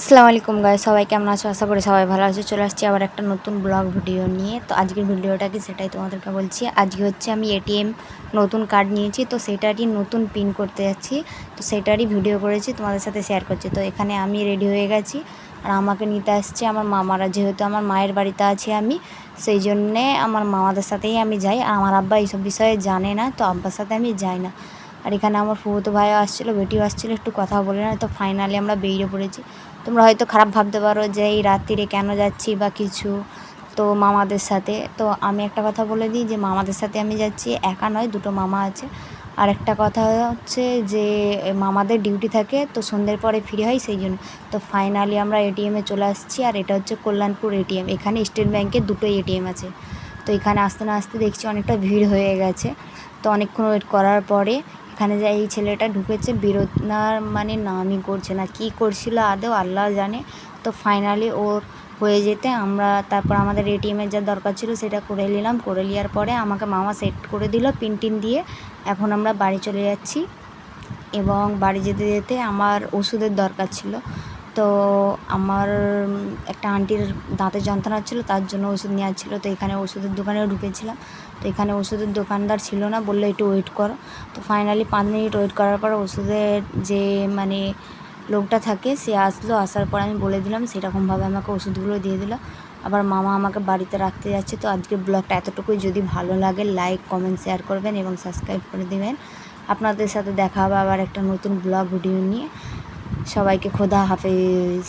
আসসালামু আলাইকুম গাইস, সবাই কেমন আছো? আশা করি সবাই ভালো আছে। চলে আসছি আবার একটা নতুন ব্লগ ভিডিও নিয়ে। তো আজকের ভিডিওটা কি সেটাই তোমাদেরকে বলছি। আজকে হচ্ছে আমি এটিএম নতুন কার্ড নিয়েছি, তো সেটারই নতুন পিন করতে যাচ্ছি। তো সেটারই ভিডিও করেছি, তোমাদের সাথে শেয়ার করছি। তো এখানে আমি রেডি হয়ে গেছি, আর আমাকে নিতে আসছে আমার মামারা। যেহেতু আমার মায়ের বাড়িতে আছি আমি, সেই জন্যে আমার মামাদের সাথেই আমি যাই। আর আমার আব্বা এইসব বিষয়ে জানে না, তো আব্বার সাথে আমি যাই না। আর এখানে আমার ফুফুতো ভাইও আসছিলো, বেটিও আসছিলো, একটু কথা বলে না। তো ফাইনালি আমরা বেরিয়ে পড়েছি। তোমরা হয়তো খারাপ ভাবতে পারো যে এই রাত্রিরে কেন যাচ্ছি বা কিছু, তো মামাদের সাথে। তো আমি একটা কথা বলে দিই যে মামাদের সাথে আমি যাচ্ছি, একা নয়, দুটো মামা আছে। আর একটা কথা হচ্ছে যে মামাদের ডিউটি থাকে, তো সন্ধ্যের পরে ফ্রি হয়, সেই জন্য। তো ফাইনালি আমরা এটিএমে চলে আসছি। আর এটা হচ্ছে কল্যাণপুর এটিএম। এখানে স্টেট ব্যাংকের দুটো এটিএম আছে। তো এখানে আসতে না আসতে দেখছি অনেকটা ভিড় হয়ে গেছে। তো অনেকক্ষণ ওয়েট করার পরে এখানে যে এই ছেলেটা ঢুকেছে, বেরোনার মানে নামই করছে না, কি করছিল আদৌ আল্লাহ জানে। তো ফাইনালি ওর হয়ে যেতে আমরা তারপর আমাদের এটিএমের যা দরকার ছিল সেটা করে নিলাম। করে নেওয়ার পরে আমাকে মামা সেট করে দিল পিন টিন দিয়ে। এখন আমরা বাড়ি চলে যাচ্ছি, এবং বাড়ি যেতে যেতে আমার ওষুধের দরকার ছিল। তো আমার একটা আন্টির দাঁতের যন্ত্রণা ছিল, তার জন্য ওষুধ নেওয়ার ছিল। তো এখানে ওষুধের দোকানেও ঢুকেছিলাম। তো এখানে ওষুধের দোকানদার ছিল না, বললো একটু ওয়েট করো। তো ফাইনালি 5 মিনিট ওয়েট করার পর ওষুধের যে মানে লোকটা থাকে সে আসলো। আসার পর আমি বলে দিলাম, সেরকমভাবে আমাকে ওষুধগুলো দিয়ে দিল। আবার মামা আমাকে বাড়িতে রাখতে যাচ্ছে। তো আজকের ব্লগটা এতটুকুই। যদি ভালো লাগে লাইক কমেন্ট শেয়ার করবেন এবং সাবস্ক্রাইব করে দেবেন। আপনাদের সাথে দেখা হবে আবার একটা নতুন ব্লগ ভিডিও নিয়ে। সবাইকে খোদা হাফেজ।